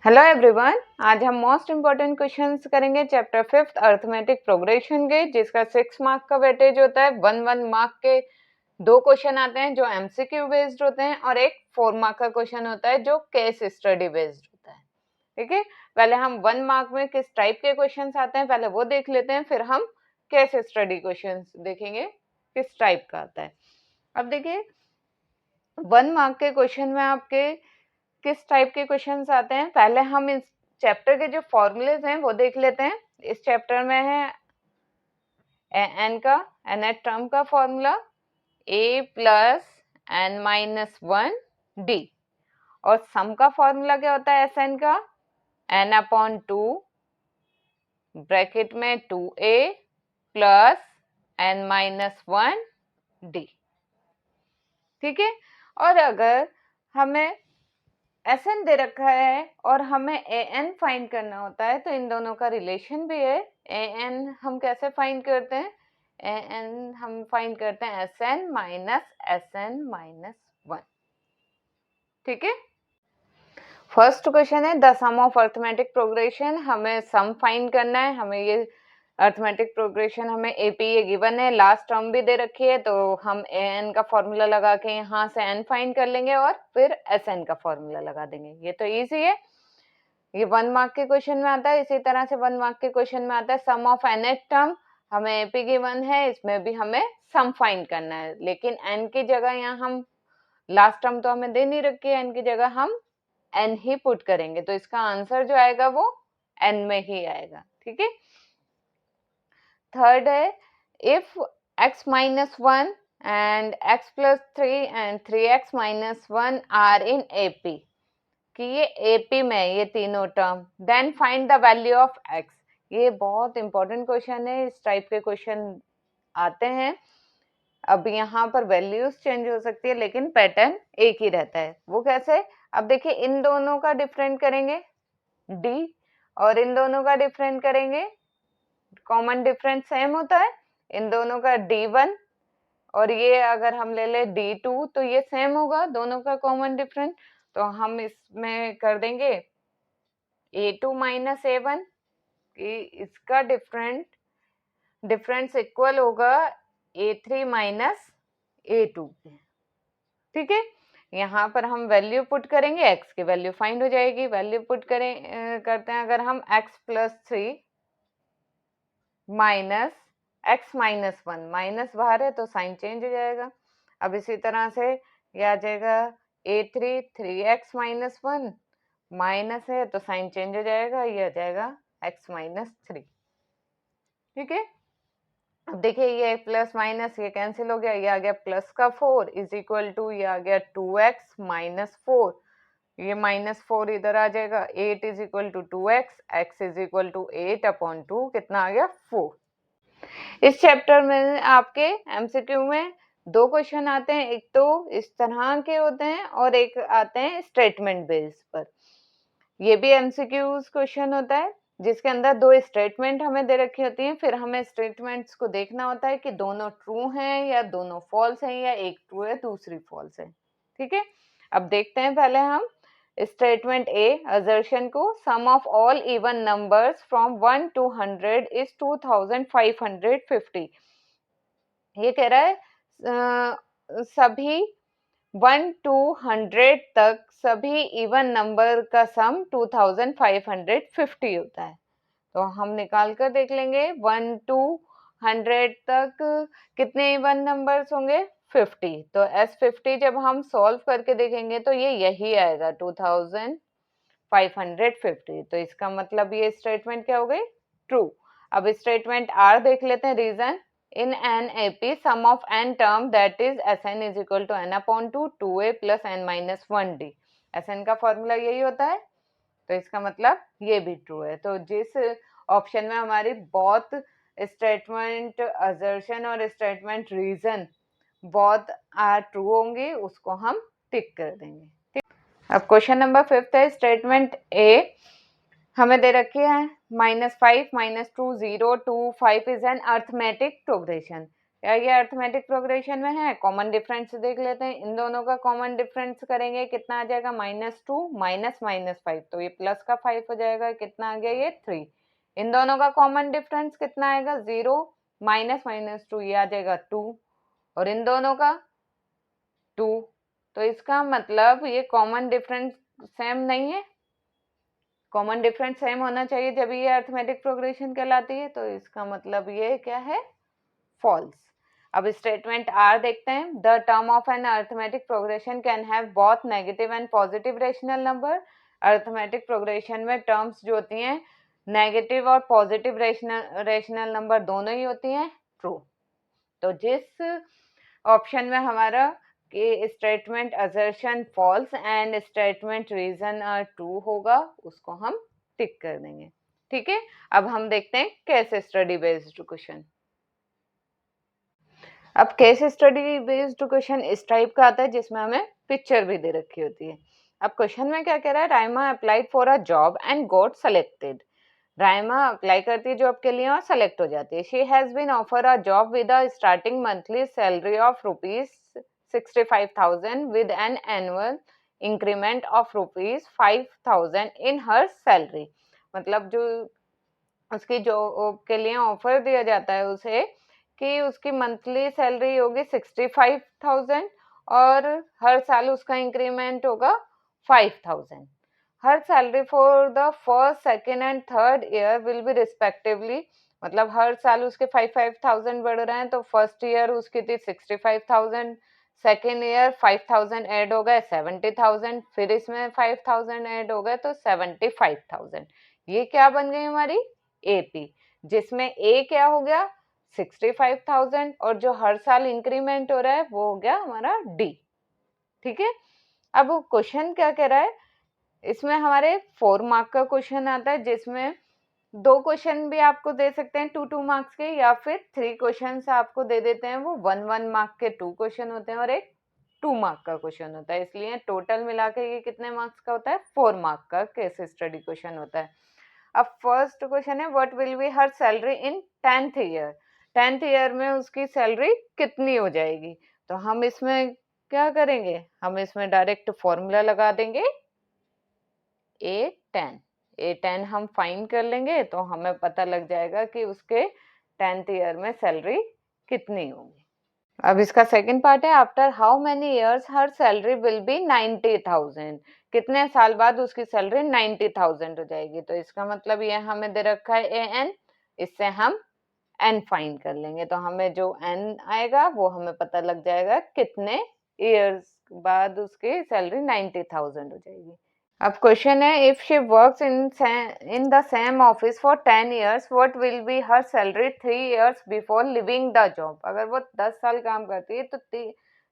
Hello everyone, आज हम most important questions करेंगे चैप्टर 5th अर्थमेटिक प्रोग्रेशन के, जिसका 6 मार्क का वेटेज होता है। 1 मार्क के 2 क्वेश्चन आते हैं जो एमसीक्यू बेस्ड होते हैं और एक 4 मार्क का क्वेश्चन होता है जो केस स्टडी बेस्ड होता है। ठीक है, पहले हम 1 मार्क में किस टाइप के क्वेश्चंस आते हैं पहले वो देख लेते हैं, फिर हम केस स्टडी क्वेश्चंस देखेंगे किस टाइप का आता है। अब देखिए 1 मार्क के क्वेश्चन में आपके किस टाइप के क्वेश्चंस आते हैं। पहले हम इस चैप्टर के जो फॉर्मूलेज हैं वो देख लेते हैं। इस चैप्टर में है एन का nth टर्म का formula a plus n minus 1 D, और सम का फॉर्मूला क्या होता है Sn का n अपॉन 2 ब्रैकेट में 2a plus n minus 1 D. ठीक है, और अगर हमें Sn दे रखा है और हमें an फाइंड करना होता है तो इन दोनों का रिलेशन भी है। an हम कैसे फाइंड करते हैं? an हम फाइंड करते हैं Sn माइनस 1। ठीक है, फर्स्ट क्वेश्चन है the sum of arithmetic progression. हमें सम फाइंड करना है। हमें ये अर्थमेटिक प्रोग्रेशन हमें एपी ये गिवन है, लास्ट टर्म भी दे रखी है, तो हम an का फॉर्मूला लगा के यहाँ से n फाइंड कर लेंगे और फिर Sn का फॉर्मूला लगा देंगे। ये तो इजी है, ये 1 मार्क के क्वेश्चन में आता है। इसी तरह से 1 मार्क के क्वेश्चन में आता है सम ऑफ nth टर्म। हमें एपी गिवन है, इसमें भी हमें सम फाइंड करना है, लेकिन n की जगह यहाँ हम लास्ट टर्म तो हमें दे नहीं रखी है, n की जगह हम n ही पुट करेंगे, तो इसका आंसर जो आएगा वो n में ही आएगा। ठीक है, थर्ड है if x minus 1 and x plus 3 and 3x minus 1 are in AP, कि ये एपी में ये तीनों term, then find the value of x। ये बहुत इंपॉर्टेंट क्वेश्चन है, इस टाइप के क्वेश्चन आते हैं। अब यहाँ पर वैल्यूज चेंज हो सकती है लेकिन पैटर्न एक ही रहता है। वो कैसे? अब देखिए इन दोनों का डिफरेंट करेंगे d और इन दोनों का डिफरेंट करेंगे, कॉमन डिफरेंस सेम होता है। इन दोनों का d1 और ये अगर हम ले ले d2 तो ये सेम होगा, दोनों का कॉमन डिफरेंस। तो हम इसमें कर देंगे a2 माइनस a1, कि इसका डिफरेंस इक्वल होगा a3 माइनस a2। ठीक है, यहाँ पर हम वैल्यू पुट करेंगे, x की वैल्यू फाइंड हो जाएगी। वैल्यू पुट करते हैं अगर हम x plus 3 minus x minus 1, minus बाहर है तो साइन चेंज हो जाएगा। अब इसी तरह से ये आ जाएगा a3 3x माइनस 1, माइनस है तो साइन चेंज हो जाएगा, ये आ जाएगा x माइनस 3। ठीक है, अब देखिए ये प्लस माइनस ये कैंसिल हो गया, ये आ गया प्लस का 4 इज इक्वल टू ये आ गया 2x माइनस 4, ये माइनस 4 इधर आ जाएगा, 8 is equal to 2x, x is equal to 8 upon 2, कितना आ गया 4। इस चैप्टर में आपके एमसीक्यू में 2 क्वेश्चन आते हैं, एक तो इस तरह के होते हैं और एक आते हैं स्टेटमेंट बेस पर। ये भी एमसीक्यूज क्वेश्चन होता है जिसके अंदर 2 स्टेटमेंट हमें दे रखी होती हैं, फिर हमें स्टेटमेंट्स को देखना होता है कि दोनों ट्रू हैं या दोनों फॉल्स हैं या एक ट्रू है दूसरी फॉल्स है। ठीक है, अब देखते हैं पहले हम स्टेटमेंट ए असर्शन को, sum of all even numbers from 1 to 100 is 2550। ये कह रहा है सभी 1 to 100 तक सभी इवन नंबर का सम 2550 होता है। तो हम निकाल कर देख लेंगे 1 to 100 तक कितने इवन नंबर्स होंगे 50। तो S50 जब हम सॉल्व करके देखेंगे तो ये यही आएगा 2550। तो इसका मतलब ये स्टेटमेंट क्या हो गई? ट्रू। अब स्टेटमेंट आर देख लेते हैं, reason in an AP sum of n term that is Sn is equal to n upon 2 2a plus n minus 1d। Sn का फॉर्मूला यही होता है, तो इसका मतलब ये भी ट्रू है। तो जिस ऑप्शन में हमारी बहुत स्टेटमेंट असर्शन और स्टेटमेंट रीजन बहुत ट्रू होंगी उसको हम टिक कर देंगे। ठीक, अब क्वेश्चन नंबर 5 है स्टेटमेंट ए। हमें दे रखी है -5 -2 0 2 5 इज एन अर्थमेटिक प्रोग्रेशन। या ये अर्थमेटिक प्रोग्रेशन में है, कॉमन डिफरेंस देख लेते हैं। इन दोनों का कॉमन डिफरेंस करेंगे, कितना आ जाएगा, -2 माइनस -5, तो ये प्लस का 5 हो जाएगा, कितना आ गया ये 3। इन दोनों का कॉमन डिफरेंस कितना आएगा, 0 माइनस -2, ये आ जाएगा 2, और इन दोनों का 2। तो इसका मतलब ये कॉमन डिफरेंस सेम नहीं है। कॉमन डिफरेंस सेम होना चाहिए जब ये अर्थमेटिक प्रोग्रेशन कहलाती है, तो इसका मतलब ये क्या है, फॉल्स। अब स्टेटमेंट आर देखते हैं। The term of an arithmetic progression can have both negative and positive rational number. Arithmetic progression में टर्म्स जो होती हैं नेगेटिव और पॉजिटिव रेशनल नंबर दोनों ही होती हैं ट्रू। तो जिस ऑप्शन में हमारा कि statement assertion false and statement reason true होगा, उसको हम टिक कर देंगे। ठीक है, अब हम देखते हैं केस स्टडी बेस्ड क्वेश्चन। अब केस स्टडी बेस्ड क्वेश्चन इस टाइप का आता है जिसमें हमें पिक्चर भी दे रखी होती है। अब क्वेश्चन में क्या कह रहा है, Raima applied for a job and got selected. Raima apply करती है जॉब के लिए और सेलेक्ट हो जाती है। She has been offer a job with a starting monthly salary of ₹65,000 with an annual increment of ₹5,000 in her salary। मतलब जो उसकी जॉब के लिए ऑफर दिया जाता है उसे कि उसकी मंथली सैलरी होगी 65,000 और हर साल उसका इंक्रीमेंट होगा 5,000। हर salary for the first, second and third year will be respectively, मतलब हर साल उसके 5,000 बढ़ रहे हैं। तो फर्स्ट ईयर उसकी थी 65,000, सेकेंड ईयर 5,000 ऐड हो गए 70,000, फिर इसमें 5,000 ऐड हो गए तो 75,000। ये क्या बन गई हमारी एपी, जिसमें ए क्या हो गया 65,000 और जो हर साल इंक्रीमेंट हो रहा है वो हो गया हमारा डी। ठीक है, अब क्वेश्चन क्या कह रहा है, इसमें हमारे 4 मार्क का क्वेश्चन आता है जिसमें 2 क्वेश्चन भी आपको दे सकते हैं 2-2 मार्क्स के, या फिर 3 क्वेश्चन आपको दे देते हैं, वो 1-1 मार्क के 2 क्वेश्चन होते हैं और एक 2 मार्क का क्वेश्चन होता है। इसलिए टोटल मिला के ये कितने मार्क्स का होता है, 4 मार्क का केस स्टडी क्वेश्चन होता है। अब फर्स्ट क्वेश्चन है, what will be her salary in 10th year. 10th year में उसकी सैलरी कितनी हो जाएगी, तो हम इसमें क्या करेंगे, हम इसमें डायरेक्ट फॉर्मूला लगा देंगे A10 हम फाइंड कर लेंगे तो हमें पता लग जाएगा कि उसके 10th ईयर में सैलरी कितनी होगी। अब इसका सेकंड पार्ट है, after how many years her salary will be 90,000। कितने साल बाद उसकी सैलरी 90,000 हो जाएगी। तो इसका मतलब ये हमें दे रखा है an, इससे हम n फाइंड कर लेंगे, तो हमें जो n आएगा वो हमें पता लग जाएगा कितने इयर्स बाद उसकी सैलरी 90,000 हो जाएगी। अब क्वेश्चन है, if she works in the same office for 10 years what will be her salary 3 years before living the job. अगर वो 10 साल काम करती है तो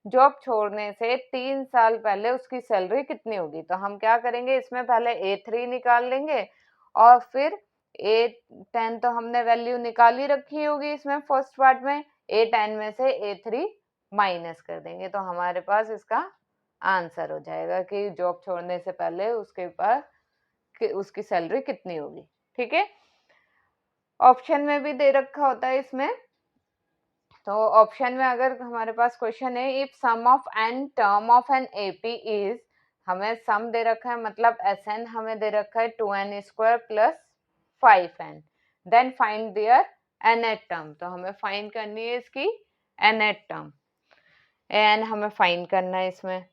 जॉब छोड़ने से 3 साल पहले उसकी सैलरी कितनी होगी। तो हम क्या करेंगे, इसमें पहले A3 निकाल लेंगे और फिर A10 तो हमने वैल्यू निकाल ही रखी होगी इसमें फर्स्ट पार्ट में, A10 में से A3 माइनस कर देंगे तो हमारे पास इसका आंसर हो जाएगा कि जॉब छोड़ने से पहले उसके पास उसकी सैलरी कितनी होगी। ठीक है, ऑप्शन में भी दे रखा होता है इसमें। तो ऑप्शन में अगर हमारे पास क्वेश्चन है, if sum of n term of an AP is, हमें सम दे रखा है, मतलब एसएन हमें दे रखा है 2n² plus 5n, then find their nth term. तो हमें फाइंड करनी है इसकी nth टर्म, एन हमें फाइंड करना है इसमें।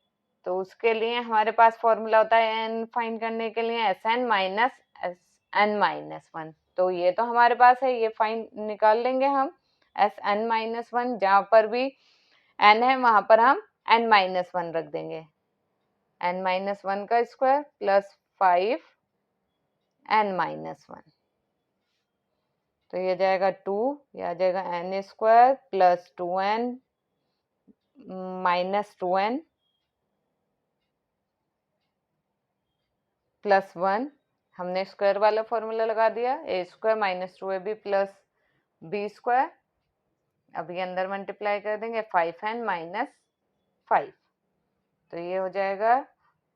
तो उसके लिए हमारे पास फॉर्मूला होता है एन फाइंड करने के लिए Sn माइनस Sn-1। तो ये तो हमारे पास है, ये फाइंड निकाल लेंगे हम Sn-1, जहां पर भी n है वहां पर हम n-1 रख देंगे, n-1 का स्क्वायर प्लस 5n-1, तो ये जाएगा 2, ये आ जाएगा n² plus 2n minus 2n plus 1, हमने स्क्वायर वाला फॉर्मूला लगा दिया, A² minus 2AB plus B²। अब ये अंदर मल्टीप्लाई कर देंगे 5n माइनस 5, तो ये हो जाएगा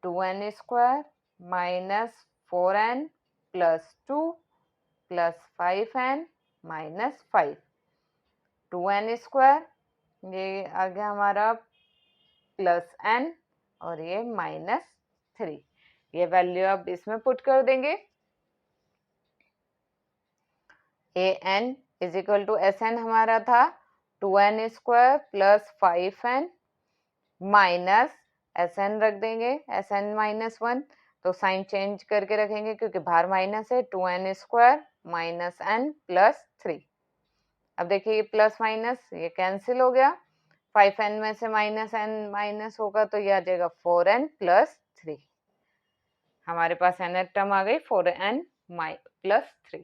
2n² minus 4n plus 2 plus 5n minus 5। 2n², ये आ गया हमारा प्लस n और ये -3। ये वैल्यू अब इसमें पुट कर देंगे। an is equal to Sn हमारा था 2n² plus 5n minus Sn रख देंगे, Sn -1, तो साइन चेंज करके रखेंगे क्योंकि बाहर माइनस है। 2n² minus n plus 3। अब देखिए ये प्लस माइनस ये कैंसिल हो गया, 5n में से -n माइनस होगा तो ये आ जाएगा 4n प्लस 3। हमारे पास nth टर्म आ गई 4n प्लस 3।